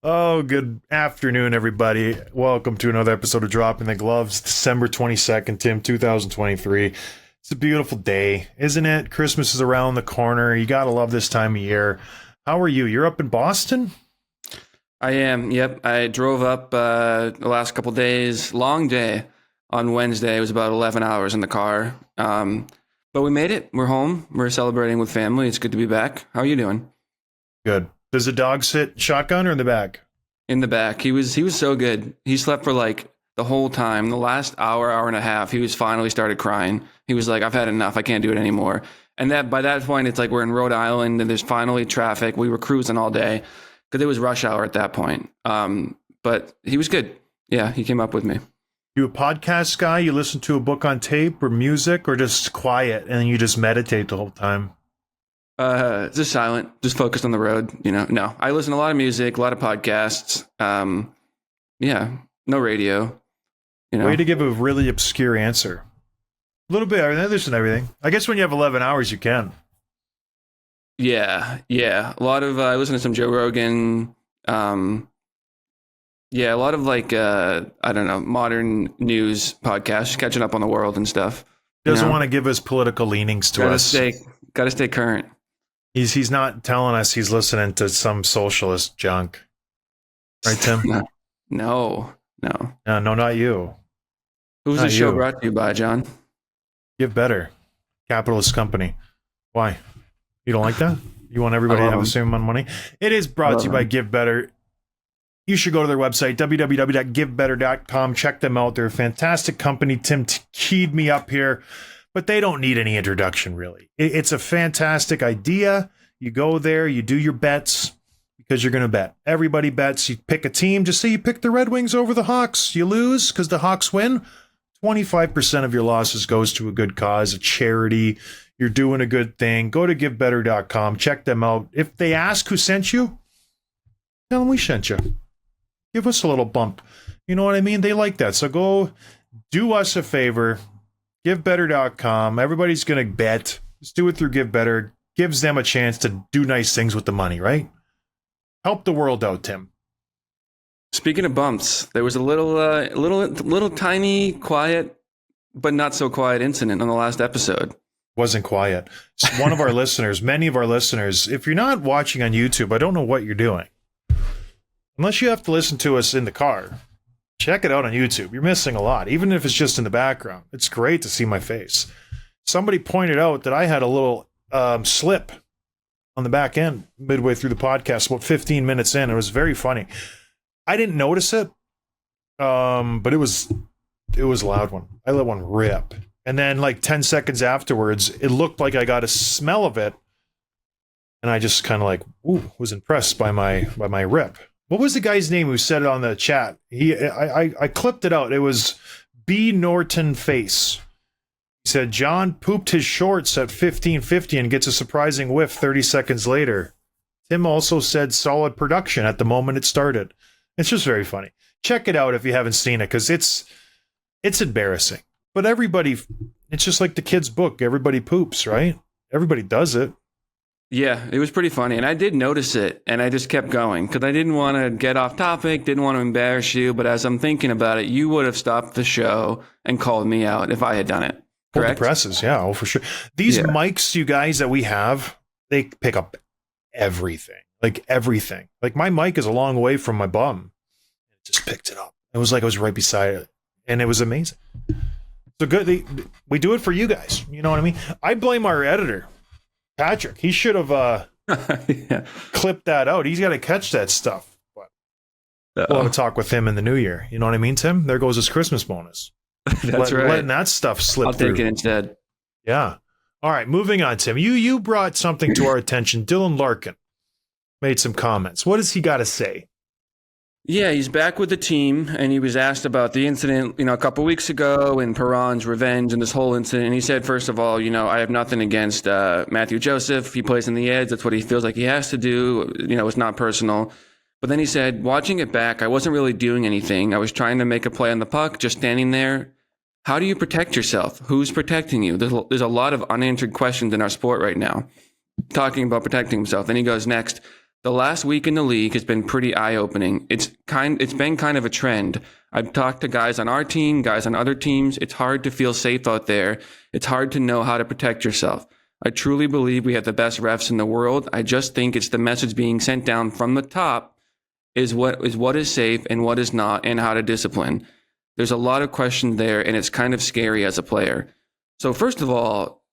Oh, good afternoon, everybody. Welcome to another episode of Dropping the Gloves, December 22nd, Tim, 2023. It's a beautiful day, isn't it? Christmas is around the corner. You gotta love this time of year. How are you? You're up in Boston? I am. Yep. I drove up the last couple days. Long day on Wednesday. It was about 11 hours in the car. But we made it. We're home. We're celebrating with family. It's good to be back. How are you doing? Good. Does the dog sit shotgun or in the back? In the back. He was so good. He slept for like the whole time. The last hour and a half, he was finally started crying. He was like, I've had enough. I can't do it anymore. And that by that point, it's like we're in Rhode Island and there's finally traffic. We were cruising all day because it was rush hour at that point. But he was good. Yeah, he came up with me. You a podcast guy? You listen to a book on tape or music or just quiet and you just meditate the whole time? Just silent, just focused on the road. No, I listen to a lot of music, a lot of podcasts. Yeah, no radio. Way to give a really obscure answer. A little bit. I listen to everything. I guess when you have 11 hours, you can. Yeah. A lot of I listen to some Joe Rogan. A lot of like I don't know, modern news podcasts, catching up on the world and stuff. Doesn't want to give us political leanings to us. Gotta stay current. He's not telling us he's listening to some socialist junk. Right, Tim? No, not you. Who's the show brought to you by, John? Give Better. Capitalist company. Why? You don't like that? You want everybody to have the same amount of money? It is brought to you by Give Better. You should go to their website, www.givebetter.com. Check them out. They're a fantastic company. Tim keyed me up here, but they don't need any introduction, really. It's a fantastic idea. You go there, you do your bets because you're going to bet. Everybody bets. You pick a team. Just say you pick the Red Wings over the Hawks. You lose because the Hawks win. 25% of your losses goes to a good cause, a charity. You're doing a good thing. Go to givebetter.com. Check them out. If they ask who sent you, tell them we sent you. Give us a little bump. You know what I mean? They like that. So go do us a favor. GiveBetter.com. Everybody's going to bet. Let's do it through Give Better. Gives them a chance to do nice things with the money, right? Help the world out, Tim. Speaking of bumps, there was a little tiny, quiet, but not so quiet incident on the last episode. Wasn't quiet. One of our listeners, many of our listeners, if you're not watching on YouTube, I don't know what you're doing. Unless you have to listen to us in the car, check it out on YouTube. You're missing a lot, even if it's just in the background. It's great to see my face. Somebody pointed out that I had a little slip on the back end midway through the podcast, about 15 minutes in. It was very funny. I didn't notice it, but it was a loud one. I let one rip. And then like 10 seconds afterwards, it looked like I got a smell of it. And I just kind of like, was impressed by my rip. What was the guy's name who said it on the chat? I clipped it out. It was B. Norton Face. He said, John pooped his shorts at 15:50 and gets a surprising whiff 30 seconds later. Tim also said solid production at the moment it started. It's just very funny. Check it out if you haven't seen it, because it's embarrassing. But it's just like the kid's book. Everybody poops, right? Everybody does it. Yeah, it was pretty funny. And I did notice it, and I just kept going because I didn't want to get off topic, didn't want to embarrass you. But as I'm thinking about it, you would have stopped the show and called me out if I had done it. Correct? The presses, yeah, for sure. These mics, you guys, that we have, they pick up everything. Like everything. Like my mic is a long way from my bum. It just picked it up. It was like I was right beside it. And it was amazing. So good. We do it for you guys. You know what I mean? I blame our editor, Patrick. He should have clipped that out. He's got to catch that stuff. But we'll have a talk with him in the new year. You know what I mean, Tim? There goes his Christmas bonus. That's right. Letting that stuff slip I'll through. take it instead. Yeah. All right, moving on, Tim. You brought something to our attention. Dylan Larkin made some comments. What does he got to say? Yeah, he's back with the team, and he was asked about the incident, a couple weeks ago and Perron's revenge and this whole incident. And he said, first of all, I have nothing against Matthew Joseph. He plays in the Eds. That's what he feels like he has to do. It's not personal. But then he said, watching it back, I wasn't really doing anything. I was trying to make a play on the puck, just standing there. How do you protect yourself? Who's protecting you? There's a lot of unanswered questions in our sport right now, talking about protecting himself. Then he goes next. The last week in the league has been pretty eye-opening. It's been kind of a trend. I've talked to guys on our team, guys on other teams. It's hard to feel safe out there. It's hard to know how to protect yourself. I truly believe we have the best refs in the world. I just think it's the message being sent down from the top is what is safe and what is not, and how to discipline. There's a lot of questions there, and it's kind of scary as a player. So first of all,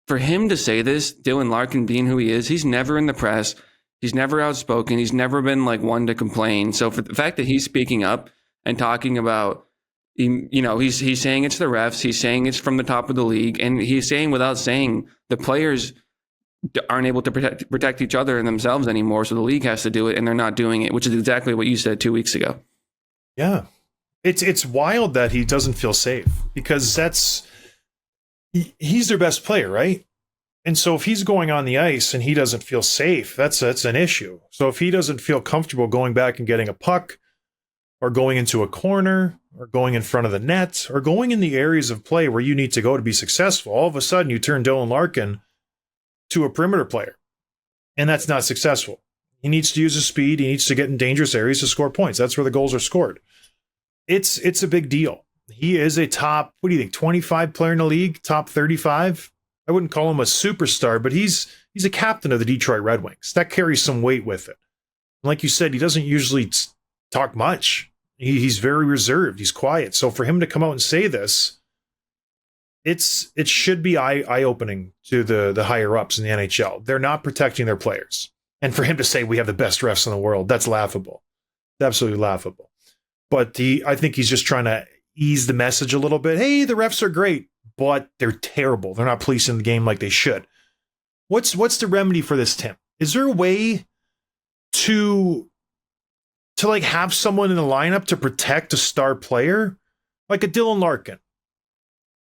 for him to say this, Dylan Larkin being who he is, he's never in the press. He's never outspoken. He's never been like one to complain. So for the fact that he's speaking up and talking about, he's saying it's the refs. He's saying it's from the top of the league. And he's saying without saying the players aren't able to protect each other and themselves anymore. So the league has to do it, and they're not doing it, which is exactly what you said 2 weeks ago. Yeah. It's wild that he doesn't feel safe, because he's their best player, right? And so if he's going on the ice and he doesn't feel safe, that's an issue. So if he doesn't feel comfortable going back and getting a puck, or going into a corner, or going in front of the net, or going in the areas of play where you need to go to be successful, all of a sudden you turn Dylan Larkin to a perimeter player, and that's not successful. He needs to use his speed. He needs to get in dangerous areas to score points. That's where the goals are scored. It's a big deal. He is a top, 25 player in the league, top 35. I wouldn't call him a superstar, but he's a captain of the Detroit Red Wings. That carries some weight with it. And like you said, he doesn't usually talk much. He's very reserved. He's quiet. So for him to come out and say this, it should be eye-opening to the higher-ups in the NHL. They're not protecting their players. And for him to say we have the best refs in the world, that's laughable. It's absolutely laughable. But I think he's just trying to ease the message a little bit. Hey, the refs are great, but they're terrible. They're not policing the game like they should. What's the remedy for this, Tim? Is there a way to like have someone in the lineup to protect a star player? Like a Dylan Larkin.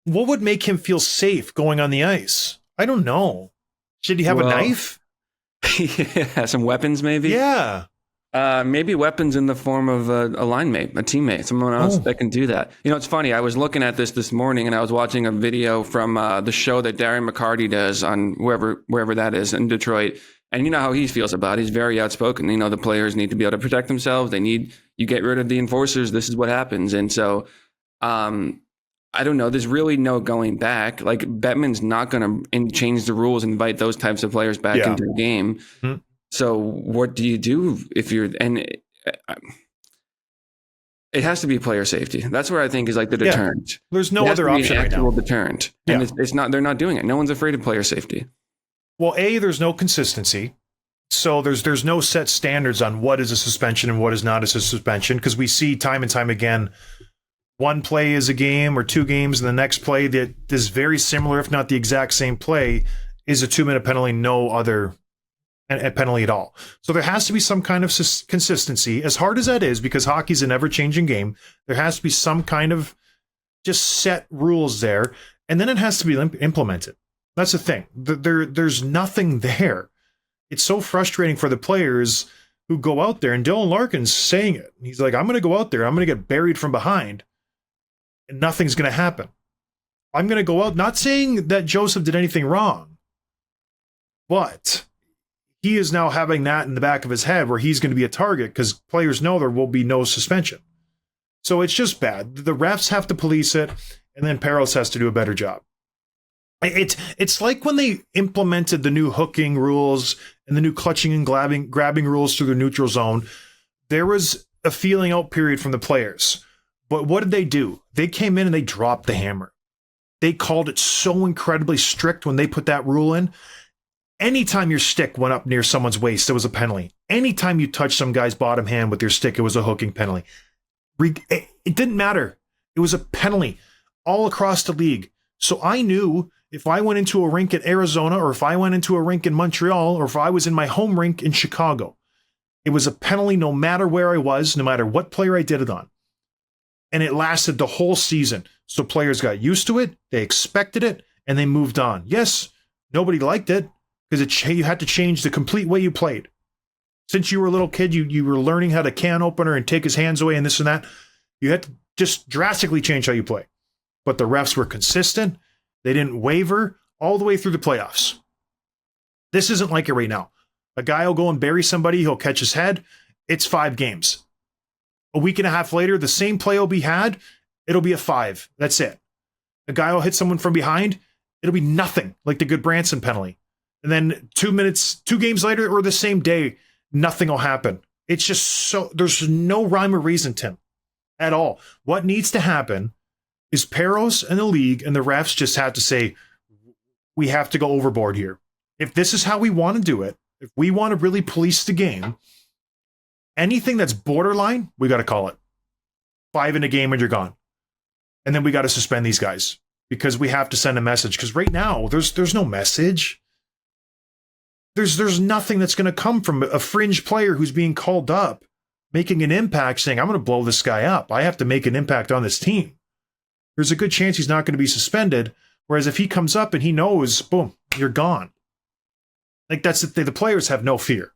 What would make him feel safe going on the ice? I don't know. Should he have a knife? Yeah, some weapons maybe? Yeah. Maybe weapons in the form of a line mate, a teammate, someone else that can do that. It's funny. I was looking at this morning, and I was watching a video from the show that Darren McCarty does on wherever that is in Detroit. And you know how he feels about it. He's very outspoken. The players need to be able to protect themselves. You get rid of the enforcers. This is what happens. And so, I don't know. There's really no going back. Like, Bettman's not going to change the rules and invite those types of players back into the game. Mm-hmm. So what do you do if you're, and it has to be player safety. That's where I think is like the deterrent. Yeah. There's no other option right now. Deterrent. And it's not, they're not doing it. No one's afraid of player safety. Well, there's no consistency. So there's no set standards on what is a suspension and what is not a suspension, because we see time and time again, one play is a game or two games, and the next play that is very similar, if not the exact same play, is a 2-minute penalty, no other penalty at all. So there has to be some kind of consistency, as hard as that is, because hockey's an ever-changing game. There has to be some kind of just set rules there, and then it has to be implemented. That's the thing. There's nothing there. It's so frustrating for the players who go out there, and Dylan Larkin's saying it. He's like, I'm going to go out there, I'm going to get buried from behind, and nothing's going to happen. I'm going to go out, not saying that Joseph did anything wrong, but he is now having that in the back of his head where he's going to be a target because players know there will be no suspension. So it's just bad. The refs have to police it, and then Peros has to do a better job. It's like when they implemented the new hooking rules and the new clutching and grabbing rules through the neutral zone. There was a feeling out period from the players. But what did they do? They came in and they dropped the hammer. They called it so incredibly strict when they put that rule in. Anytime your stick went up near someone's waist, it was a penalty. Anytime you touched some guy's bottom hand with your stick, it was a hooking penalty. It didn't matter. It was a penalty all across the league. So I knew if I went into a rink in Arizona, or if I went into a rink in Montreal, or if I was in my home rink in Chicago, it was a penalty no matter where I was, no matter what player I did it on. And it lasted the whole season. So players got used to it, they expected it, and they moved on. Yes, nobody liked it because you had to change the complete way you played. Since you were a little kid, you were learning how to can opener and take his hands away and this and that. You had to just drastically change how you play. But the refs were consistent. They didn't waver all the way through the playoffs. This isn't like it right now. A guy will go and bury somebody. He'll catch his head. It's 5 games. A week and a half later, the same play will be had. It'll be a 5. That's it. A guy will hit someone from behind. It'll be nothing, like the good Branson penalty. And then 2 games later or the same day, nothing will happen. It's just so, there's no rhyme or reason, Tim, at all. What needs to happen is Peros and the league and the refs just have to say, we have to go overboard here. If this is how we want to do it, if we want to really police the game, anything that's borderline, we got to call it. 5 in a game and you're gone. And then we got to suspend these guys because we have to send a message. Because right now, there's no message. There's nothing that's going to come from a fringe player who's being called up, making an impact, saying, I'm going to blow this guy up. I have to make an impact on this team. There's a good chance he's not going to be suspended. Whereas if he comes up and he knows, boom, you're gone. Like, that's the thing. The players have no fear.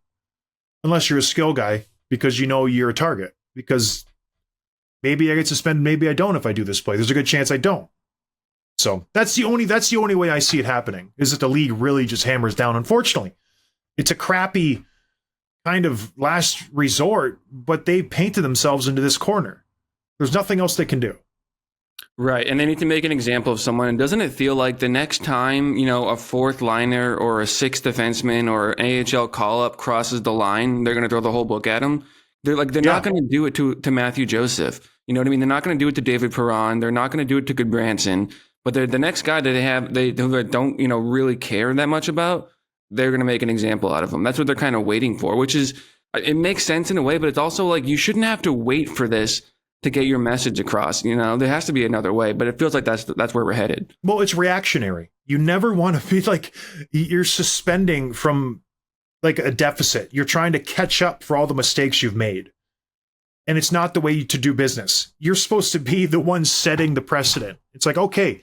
Unless you're a skill guy, because you know you're a target. Because maybe I get suspended, maybe I don't if I do this play. There's a good chance I don't. So that's the only way I see it happening, is that the league really just hammers down. Unfortunately, it's a crappy kind of last resort, but they painted themselves into this corner. There's nothing else they can do. Right, and they need to make an example of someone. And doesn't it feel like the next time, a fourth liner or a sixth defenseman or an AHL call-up crosses the line, they're going to throw the whole book at him? They're not going to do it to Matthew Joseph. You know what I mean? They're not going to do it to David Perron. They're not going to do it to Goodbranson. But they're the next guy that they don't really care that much about, they're going to make an example out of him. That's what they're kind of waiting for, which is, it makes sense in a way, but it's also like, you shouldn't have to wait for this to get your message across. There has to be another way, but it feels like that's where we're headed. Well, it's reactionary. You never want to be like, you're suspending from like a deficit. You're trying to catch up for all the mistakes you've made. And it's not the way to do business. You're supposed to be the one setting the precedent. It's like, okay,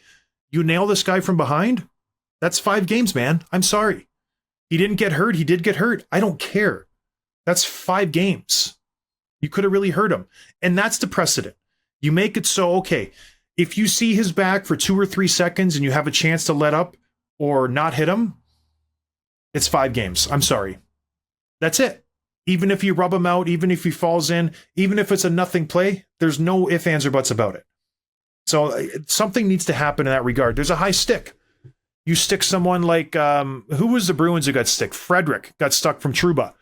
you nail this guy from behind. That's 5 games, man. I'm sorry. He didn't get hurt. He did get hurt. I don't care. That's 5 games. You could have really hurt him. And that's the precedent. You make it so, okay, if you see his back for 2 or 3 seconds and you have a chance to let up or not hit him, it's 5 games. I'm sorry. That's it. Even if you rub him out, even if he falls in, even if it's a nothing play, there's no ifs, ands, or buts about it. So something needs to happen in that regard. There's a high stick. You stick someone like, who was the Bruins who got stick? Frederick got stuck from Trouba.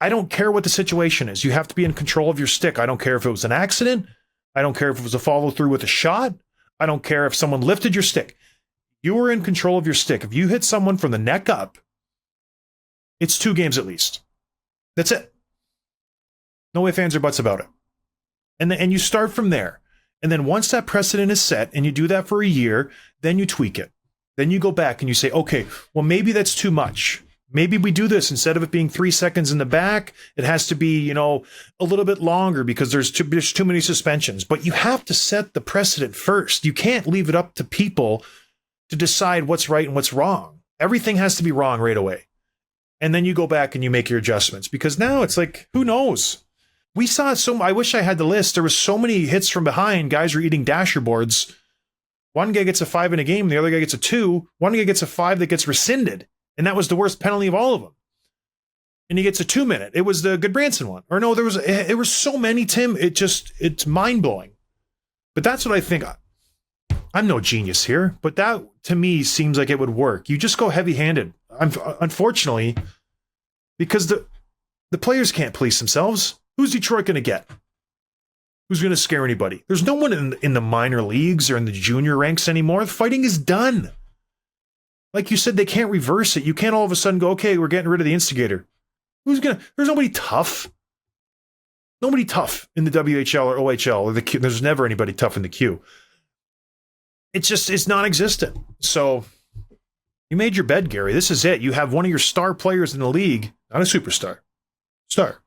I don't care what the situation is. You have to be in control of your stick. I don't care if it was an accident. I don't care if it was a follow through with a shot. I don't care if someone lifted your stick. You are in control of your stick. If you hit someone from the neck up, it's 2 games at least. That's it. No ifs, ands, or buts about it. And you start from there. And then once that precedent is set and you do that for a year, then you tweak it. Then you go back and you say, okay, well, maybe that's too much. Maybe we do this instead of it being 3 seconds in the back. It has to be, a little bit longer because there's too many suspensions. But you have to set the precedent first. You can't leave it up to people to decide what's right and what's wrong. Everything has to be wrong right away. And then you go back and you make your adjustments, because now it's like, who knows? We saw I wish I had the list. There was so many hits from behind. Guys were eating dasher boards. One guy gets a 5 in a game. The other guy gets a 2. One guy gets a 5 that gets rescinded. And that was the worst penalty of all of them. And he gets a 2-minute. It was the Goodbranson one. Or no, there was so many, Tim. It's mind-blowing. But that's what I think. I'm no genius here, but that to me seems like it would work. You just go heavy-handed. Unfortunately, because the players can't police themselves. Who's Detroit going to get? Who's going to scare anybody? There's no one in the minor leagues or in the junior ranks anymore. The fighting is done. Like you said, they can't reverse it. You can't all of a sudden go, okay, we're getting rid of the instigator. There's nobody tough. Nobody tough in the WHL or OHL or the Q. There's never anybody tough in the Q. It's non-existent. So you made your bed, Gary. This is it. You have one of your star players in the league, not a superstar. Star.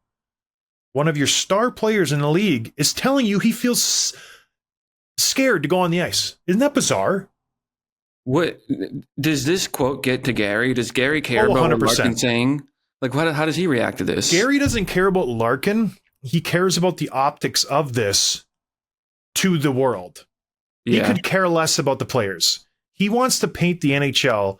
One of your star players in the league is telling you he feels scared to go on the ice. Isn't that bizarre? What does this quote get to Gary? Does Gary care about what Larkin's saying? Like, how does he react to this? Gary doesn't care about Larkin. He cares about the optics of this to the world. Yeah. He could care less about the players. He wants to paint the NHL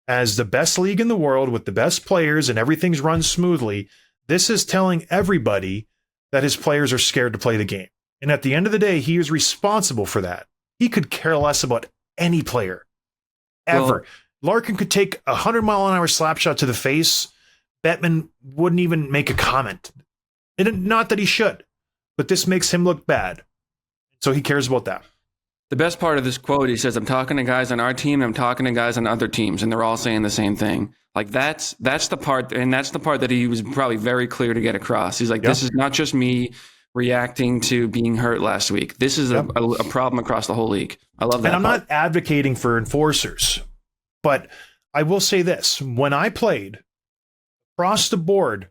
as the best league in the world with the best players and everything's run smoothly, this is telling everybody that his players are scared to play the game. And at the end of the day, he is responsible for that. He could care less about any player ever. Well, Larkin could take a 100-mile-an-hour slap shot to the face. Bettman wouldn't even make a comment. And not that he should, but this makes him look bad. So he cares about that. The best part of this quote, he says, I'm talking to guys on our team, I'm talking to guys on other teams, and they're all saying the same thing. Like that's the part, and that's the part that he was probably very clear to get across. He's like, This is not just me reacting to being hurt last week. This is a problem across the whole league. I love that. And I'm not advocating for enforcers, but I will say this. When I played across the board,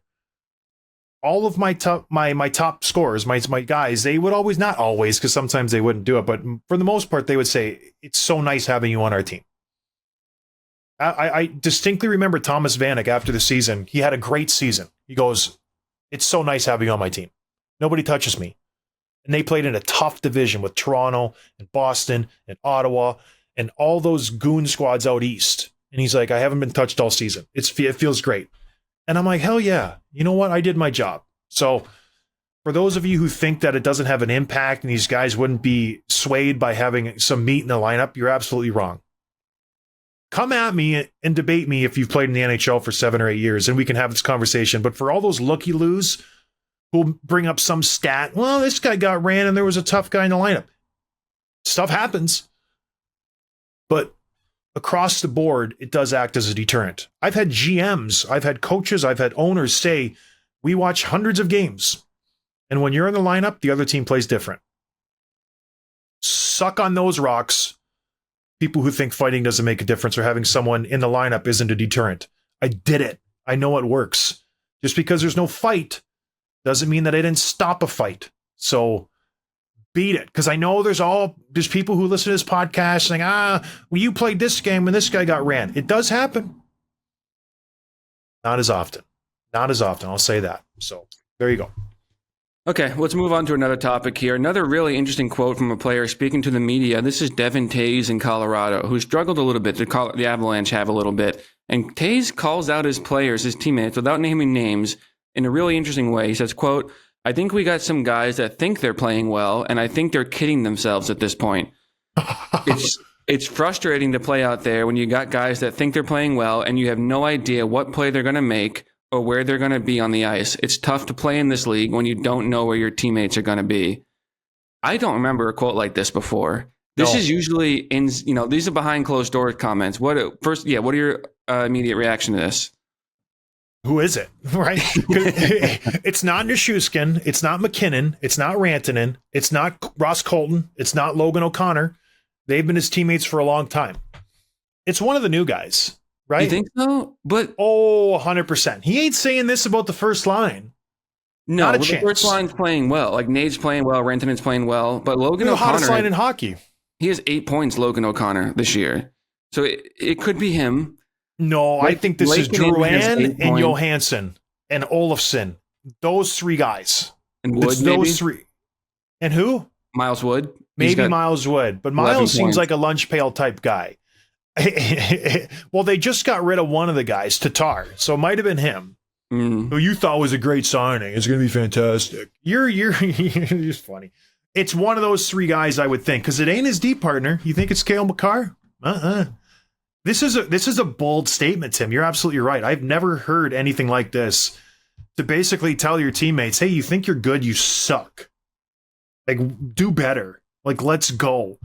all of my top scorers, my guys, they would always, not always, because sometimes they wouldn't do it, but for the most part, they would say, it's so nice having you on our team. I distinctly remember Thomas Vanek after the season. He had a great season. He goes, it's so nice having you on my team. Nobody touches me. And they played in a tough division with Toronto and Boston and Ottawa and all those goon squads out east. And he's like, I haven't been touched all season. It feels great. And I'm like, hell yeah. You know what? I did my job. So for those of you who think that it doesn't have an impact and these guys wouldn't be swayed by having some meat in the lineup, you're absolutely wrong. Come at me and debate me if you've played in the NHL for 7 or 8 years, and we can have this conversation. But for all those looky-loos who'll bring up some stat, well, this guy got ran and there was a tough guy in the lineup. Stuff happens. But across the board, it does act as a deterrent. I've had GMs, I've had coaches, I've had owners say, we watch hundreds of games, and when you're in the lineup, the other team plays different. Suck on those rocks, people who think fighting doesn't make a difference or having someone in the lineup isn't a deterrent. I did it. I know it works. Just because there's no fight doesn't mean that I didn't stop a fight. So beat it. Because I know there's people who listen to this podcast saying, well, you played this game and this guy got ran. It does happen. Not as often. Not as often. I'll say that. So there you go. Okay, let's move on to another topic here. Another really interesting quote from a player speaking to the media. This is Devin Toews in Colorado, who struggled a little bit. The Avalanche have a little bit. And Toews calls out his players, his teammates, without naming names, in a really interesting way. He says, quote, I think we got some guys that think they're playing well, and I think they're kidding themselves at this point. It's frustrating to play out there when you got guys that think they're playing well, and you have no idea what play they're going to make or where they're going to be on the ice. It's tough to play in this league when you don't know where your teammates are going to be. I don't remember a quote like this before. This is usually these are behind closed door comments. What are your immediate reaction to this? Who is it? Right? It's not Nichushkin. It's not McKinnon. It's not Rantanen. It's not Ross Colton. It's not Logan O'Connor. They've been his teammates for a long time. It's one of the new guys. Right? You think so? But 100%. He ain't saying this about the first line. No, the first line's playing well. Like Nade's playing well, Rantanen's playing well, but Logan O'Connor, the hottest line in hockey. He has 8 points, Logan O'Connor, this year. So it could be him. No, I think this is Drouin and Johansson and Olofsson. Those 3 guys. And Wood, maybe? Those 3. And who? Miles Wood. Maybe Miles Wood. But Miles seems like a lunch pail type guy. Well, they just got rid of one of the guys, Tatar, so it might have been him. Who you thought was a great signing. It's going to be fantastic. You're just funny. It's one of those 3 guys, I would think, because it ain't his D partner. You think it's Cale Makar? This is a bold statement, Tim. You're absolutely right. I've never heard anything like this. To basically tell your teammates, hey, you think you're good, you suck. Like, do better. Like, let's go.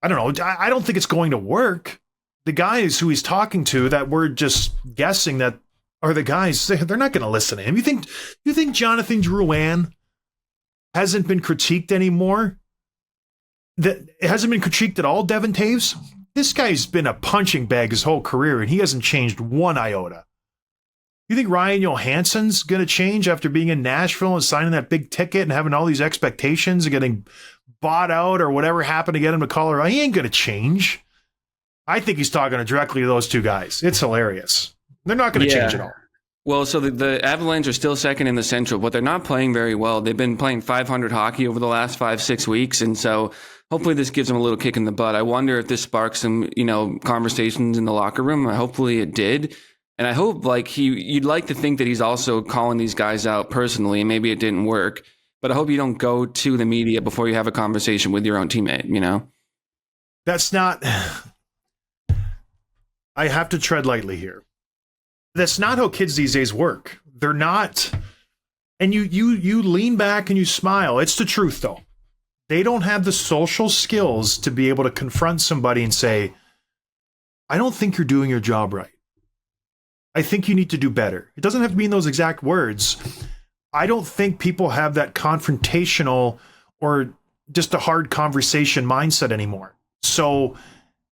I don't know. I don't think it's going to work. The guys who he's talking to that we're just guessing that are the guys, they're not going to listen to him. You think Jonathan Drouin hasn't been critiqued anymore? That it hasn't been critiqued at all, Devin Toews? This guy's been a punching bag his whole career, and he hasn't changed one iota. You think Ryan Johansson's going to change after being in Nashville and signing that big ticket and having all these expectations and getting bought out or whatever happened to get him to Colorado? He ain't going to change. I think he's talking directly to those 2 guys. It's hilarious. They're not going to change at all. Well, so the Avalanche are still second in the Central, but they're not playing very well. They've been playing 500 hockey over the last 5-6 weeks, and so hopefully this gives them a little kick in the butt. I wonder if this sparks some, conversations in the locker room. Hopefully it did. And I hope you'd like to think that he's also calling these guys out personally, and maybe it didn't work. But I hope you don't go to the media before you have a conversation with your own teammate, That's not... I have to tread lightly here. That's not how kids these days work. They're not... And you lean back and you smile. It's the truth, though. They don't have the social skills to be able to confront somebody and say, I don't think you're doing your job right. I think you need to do better. It doesn't have to be in those exact words. I don't think people have that confrontational or just a hard conversation mindset anymore. So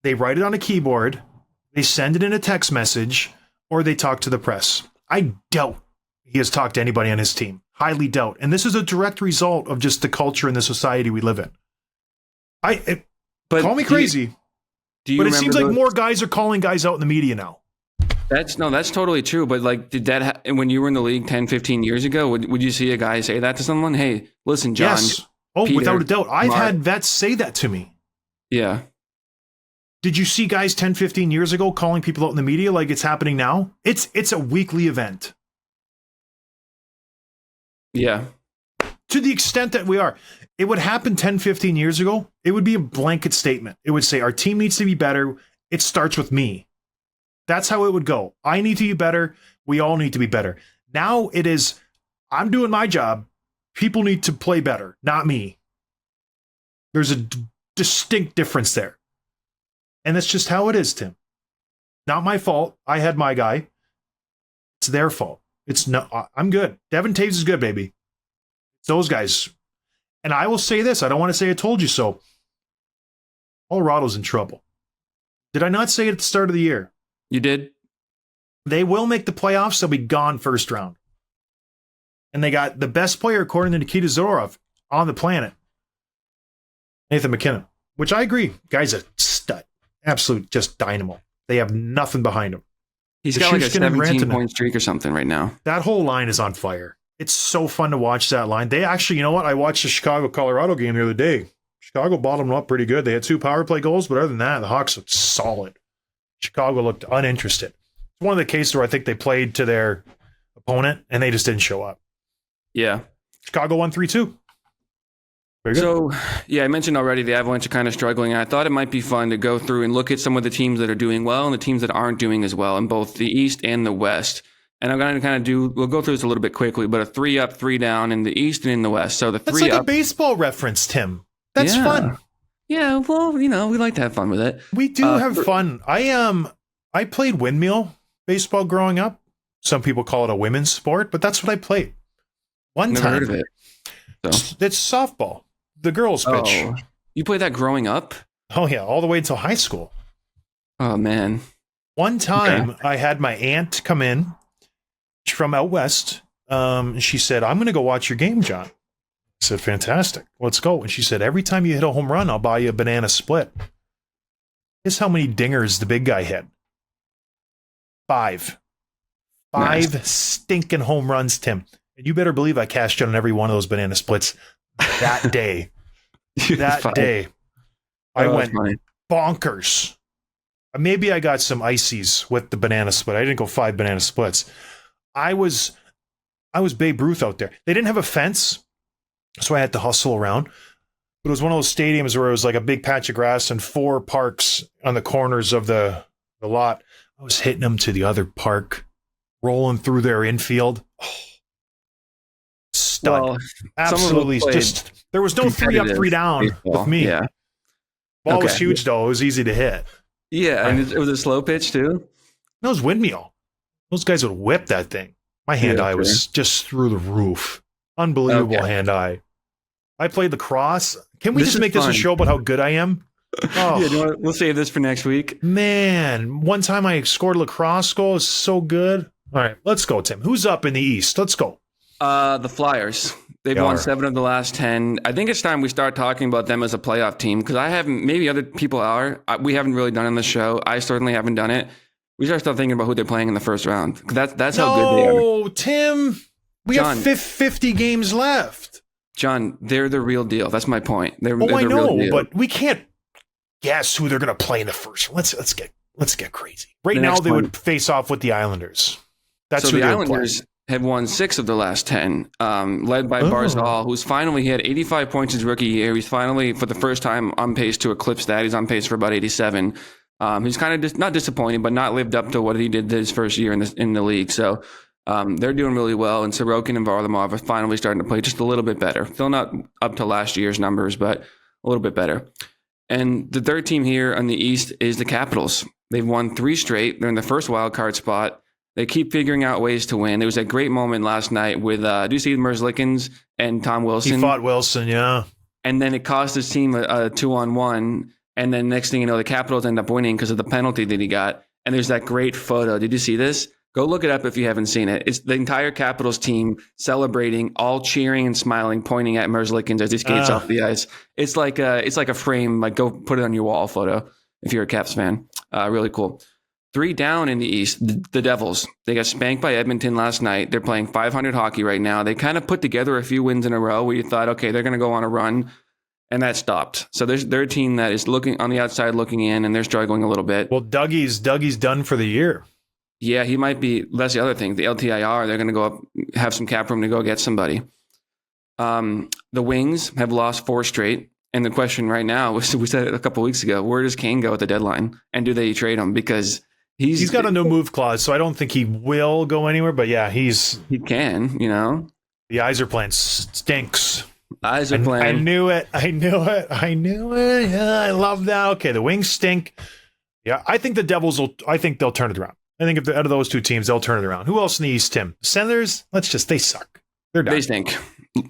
they write it on a keyboard, they send it in a text message, or they talk to the press. I doubt he has talked to anybody on his team. Highly doubt. And this is a direct result of just the culture and the society we live in. Call me crazy, but it seems like more guys are calling guys out in the media now. That's totally true. But did that when you were in the league 10, 15 years ago, would you see a guy say that to someone? Hey, listen, John. Yes. Oh, Peter, without a doubt. I've had vets say that to me. Yeah. Did you see guys 10, 15 years ago calling people out in the media like it's happening now? It's a weekly event. Yeah. To the extent that we are. It would happen 10, 15 years ago. It would be a blanket statement. It would say, our team needs to be better. It starts with me. That's how it would go. I need to be better. We all need to be better. Now it is, I'm doing my job. People need to play better, not me. There's a distinct difference there. And that's just how it is, Tim. Not my fault. I had my guy. It's their fault. I'm good. Devin Toews is good, baby. It's those guys. And I will say this. I don't want to say I told you so. Colorado's in trouble. Did I not say it at the start of the year? You did? They will make the playoffs. They'll be gone first round. And they got the best player, according to Nikita Zorov, on the planet. Nathan McKinnon. Which I agree. Guy's a stud. Absolute just dynamo. They have nothing behind him. He's got like a 17-point streak or something right now. That whole line is on fire. It's so fun to watch that line. They actually, you know what? I watched the Chicago-Colorado game the other day. Chicago bottomed up pretty good. They had 2 power play goals, but other than that, the Hawks looked solid. Chicago looked uninterested. It's one of the cases where I think they played to their opponent and they just didn't show up. Yeah. Chicago won 3-2. So, yeah, I mentioned already the Avalanche are kind of struggling. And I thought it might be fun to go through and look at some of the teams that are doing well and the teams that aren't doing as well in both the East and the West. And I'm going to we'll go through this a little bit quickly, but a 3 up, 3 down in the East and in the West. So That's like a baseball reference, Tim. That's fun. Yeah, well, we like to have fun with it. We do have fun. I played windmill baseball growing up. Some people call it a women's sport, but that's what I played. Never heard of it. So. It's softball. The girls pitch. Oh, you played that growing up? Oh, yeah, all the way until high school. Oh, man. One time, I had my aunt come in from out west. She said, I'm going to go watch your game, John. I said, fantastic. Let's go. And she said, every time you hit a home run, I'll buy you a banana split. Guess how many dingers the big guy hit? 5. 5 nice. Stinking home runs, Tim. And you better believe I cashed in on every one of those banana splits that day. That day. I went bonkers. Maybe I got some ices with the banana split. I didn't go 5 banana splits. I was Babe Ruth out there. They didn't have a fence, so I had to hustle around. But it was one of those stadiums where it was like a big patch of grass and 4 parks on the corners of the lot. I was hitting them to the other park, rolling through their infield. Oh, stud. Well, absolutely. Just there was no 3 up, 3 down baseball. With me. Yeah. Ball was huge though. It was easy to hit. Yeah, and it was a slow pitch too. That was windmill. Those guys would whip that thing. My hand-eye was just through the roof. Unbelievable hand-eye. I played lacrosse. Can we just make this a show about how good I am? Oh. Yeah, we'll save this for next week. Man, one time I scored a lacrosse goal. It was so good. All right, let's go, Tim. Who's up in the East? Let's go. The Flyers. They've won 7 of the last 10. I think it's time we start talking about them as a playoff team because I haven't, maybe other people are. We haven't really done it on the show. I certainly haven't done it. We start thinking about who they're playing in the first round. That's how good they are. No, Tim. We John, have 50 games left. John, they're the real deal. That's my point. They're I the real know, deal. but we can't guess who they're going to play in the first. Let's get crazy. Right The now, next they one. would face off with the Islanders. That's So who the they would play. Islanders have won 6 of the last 10, led by Barzal, who's finally, he had 85 points his rookie year. He's finally, for the first time, on pace to eclipse that. He's on pace for about 87. He's kind of not disappointing, but not lived up to what he did his first year in the league. So they're doing really well, and Sorokin and Varlamov are finally starting to play just a little bit better. Still not up to last year's numbers, but a little bit better. And the third team here on the East is the Capitals. They've won 3 straight. They're in the first wild card spot. They keep figuring out ways to win. There was a great moment last night with, do you see Merzlikins and Tom Wilson? He fought Wilson, yeah. And then it cost his team a 2-on-1. And then next thing you know, the Capitals end up winning because of the penalty that he got. And there's that great photo. Did you see this? Go look it up if you haven't seen it. It's the entire Capitals team celebrating, all cheering and smiling, pointing at Merzlikins as he skates off the ice. It's like a frame. Like, go put it on your wall photo if you're a Caps fan. Really cool. 3 down in the East, the Devils. They got spanked by Edmonton last night. They're playing 500 hockey right now. They kind of put together a few wins in a row where you thought, okay, they're going to go on a run, and that stopped. So they're a team that is looking on the outside, looking in, and they're struggling a little bit. Well, Dougie's done for the year. Yeah, he might be. That's the other thing. The LTIR, they're going to go up, have some cap room to go get somebody. The Wings have lost 4 straight. And the question right now, we said it a couple of weeks ago, where does Kane go at the deadline? And do they trade him? Because he's got a no move clause, so I don't think he will go anywhere. But yeah, he can, the eyes are playing stinks. Eyes are playing. I knew it. Yeah, I love that. Okay, the Wings stink. Yeah, I think the Devils they'll turn it around. I think if out of those 2 teams, they'll turn it around. Who else in the East, Tim? Senators? They suck. They're done. They stink.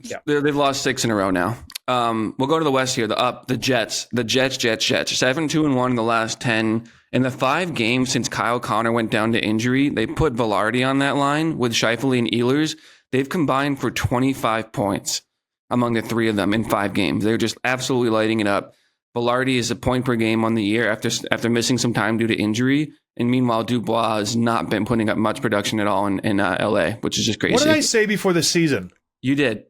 Yeah. They've lost 6 in a row now. We'll go to the West here. The Jets. 7-2-1 in the last 10. In the 5 games since Kyle Connor went down to injury, they put Velarde on that line with Scheifele and Ehlers. They've combined for 25 points among the 3 of them in 5 games. They're just absolutely lighting it up. Velarde is a point per game on the year after missing some time due to injury. And meanwhile, Dubois has not been putting up much production at all in LA, which is just crazy. What did I say before the season? You did.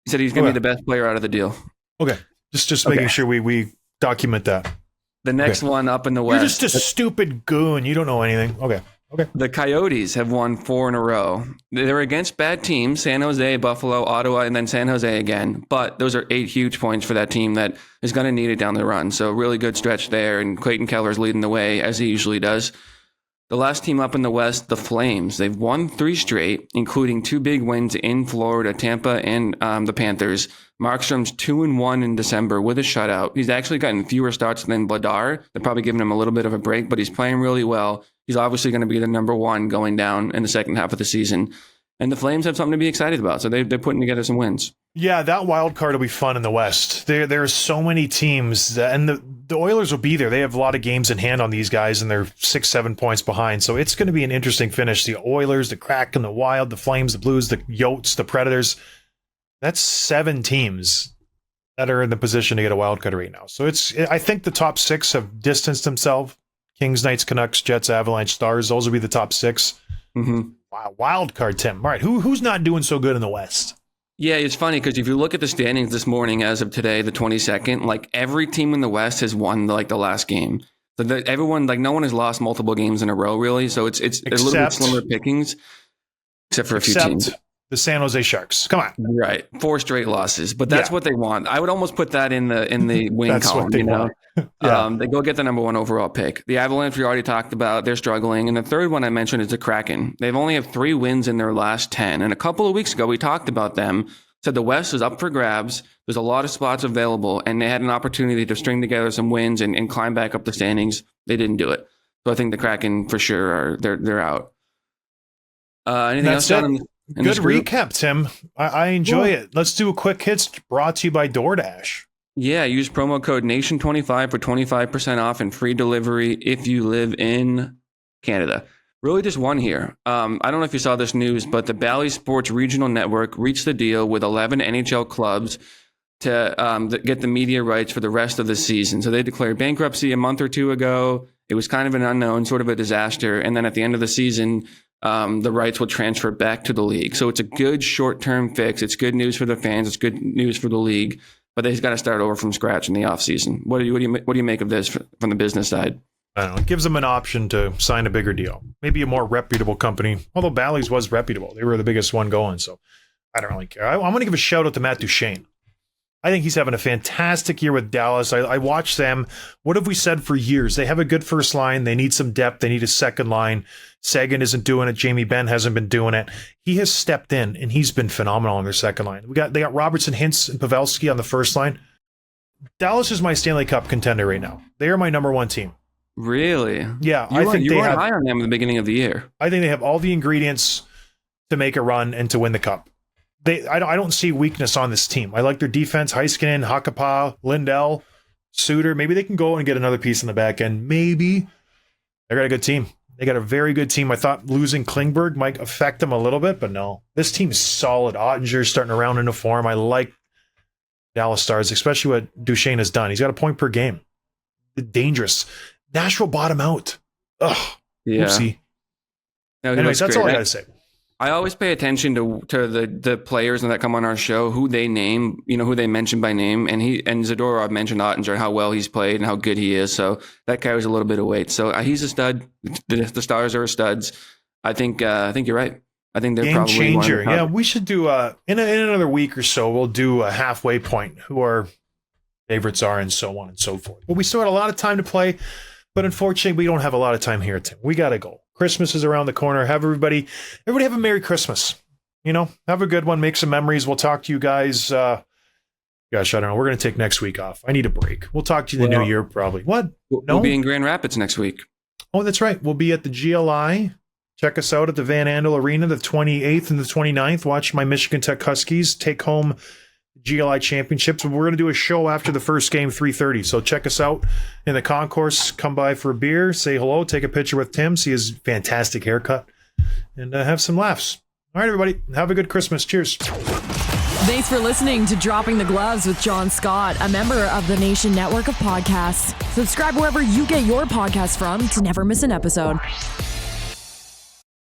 He said he's going to be the best player out of the deal. Okay. Just making sure we document that. The next one up in the West. You're just a stupid goon. You don't know anything. Okay. The Coyotes have won 4 in a row. They're against bad teams, San Jose, Buffalo, Ottawa, and then San Jose again. But those are 8 huge points for that team that is going to need it down the run. So really good stretch there, and Clayton Keller's leading the way, as he usually does. The last team up in the West, the Flames. They've won 3 straight, including 2 big wins in Florida, Tampa, and the Panthers. Markstrom's 2-1 in December with a shutout. He's actually gotten fewer starts than Vladar. They're probably giving him a little bit of a break, but he's playing really well. He's obviously going to be the number 1 going down in the second half of the season. And the Flames have something to be excited about, so they're putting together some wins. Yeah, that wild card will be fun in the West. There are so many teams, and the Oilers will be there. They have a lot of games in hand on these guys, and they're 6-7 points behind. So it's going to be an interesting finish. The Oilers, the Kraken, the Wild, the Flames, the Blues, the Yotes, the Predators. That's 7 teams that are in the position to get a wild card right now. So I think the top 6 have distanced themselves. Kings, Knights, Canucks, Jets, Avalanche, Stars. Those will be the top 6. Mm-hmm. Wow, wild card, Tim. All right, who's not doing so good in the West? Yeah, it's funny because if you look at the standings this morning as of today, the 22nd, like every team in the West has won the last game. So everyone, no one has lost multiple games in a row, really. So it's a little bit slimmer pickings, except for a few teams. The San Jose Sharks. Come on. Right. 4 straight losses, but that's what they want. I would almost put that in the win that's column, what they want. They go get the number 1 overall pick. The Avalanche, we already talked about, they're struggling. And the third one I mentioned is the Kraken. They've only have 3 wins in their last 10. And a couple of weeks ago, we talked about them. Said the West is up for grabs. There's a lot of spots available, and they had an opportunity to string together some wins and climb back up the standings. They didn't do it. So I think the Kraken for sure they're out. Anything else, John? Good recap, Tim. I enjoy it. Let's do a quick hits brought to you by DoorDash. Yeah, use promo code NATION25 for 25% off and free delivery if you live in Canada. Really just one here. I don't know if you saw this news, but the Bally Sports Regional Network reached the deal with 11 NHL clubs to get the media rights for the rest of the season. So they declared bankruptcy a month or two ago. It was kind of an unknown, sort of a disaster. And then at the end of the season, the rights will transfer back to the league. So it's a good short-term fix. It's good news for the fans. It's good news for the league. But they've got to start over from scratch in the offseason. What do you make of this from the business side? I don't know. It gives them an option to sign a bigger deal. Maybe a more reputable company. Although Bally's was reputable. They were the biggest one going. So I don't really care. I'm going to give a shout out to Matt Duchene. I think he's having a fantastic year with Dallas. I watched them. What have we said for years? They have a good first line. They need some depth. They need a second line. Sagan isn't doing it. Jamie Benn hasn't been doing it. He has stepped in, and he's been phenomenal on their second line. They got Robertson, Hintz, and Pavelski on the first line. Dallas is my Stanley Cup contender right now. They are my number one team. Really? Yeah, I think you were high on them at the beginning of the year. I think they have all the ingredients to make a run and to win the cup. I don't see weakness on this team. I like their defense. Heiskanen, Hakanpää, Lindell, Suter. Maybe they can go and get another piece in the back end. Maybe. They got a good team. They got a very good team. I thought losing Klingberg might affect them a little bit, but no. This team is solid. Ottinger's starting to round into form. I like Dallas Stars, especially what Duchene has done. He's got a point per game. Dangerous. Nashville bottom out. Ugh. Yeah. Oopsie. No, anyways, that's all I got to say. I always pay attention to the players that come on our show, who they name, who they mention by name. And Zadorov mentioned Ottinger, how well he's played and how good he is. So that carries a little bit of weight. So he's a stud. The Stars are studs. I think you're right. I think they're game probably changer. Yeah, we should do in another week or so. We'll do a halfway point, who our favorites are, and so on and so forth. But we still got a lot of time to play. But unfortunately, we don't have a lot of time here, Tim. We got to go. Christmas is around the corner. Have everybody have a Merry Christmas. Have a good one. Make some memories. We'll talk to you guys. Gosh, I don't know. We're going to take next week off. I need a break. We'll talk to you in the new year, probably. What? We'll be in Grand Rapids next week. Oh, that's right. We'll be at the GLI. Check us out at the Van Andel Arena the 28th and the 29th. Watch my Michigan Tech Huskies take home GLI championships. We're going to do a show after the first game, 3:30. So check us out in the concourse. Come by for a beer, say hello, take a picture with Tim, see his fantastic haircut, and have some laughs. All right, everybody. Have a good Christmas. Cheers. Thanks for listening to Dropping the Gloves with John Scott, a member of the Nation Network of Podcasts. Subscribe wherever you get your podcasts from to never miss an episode.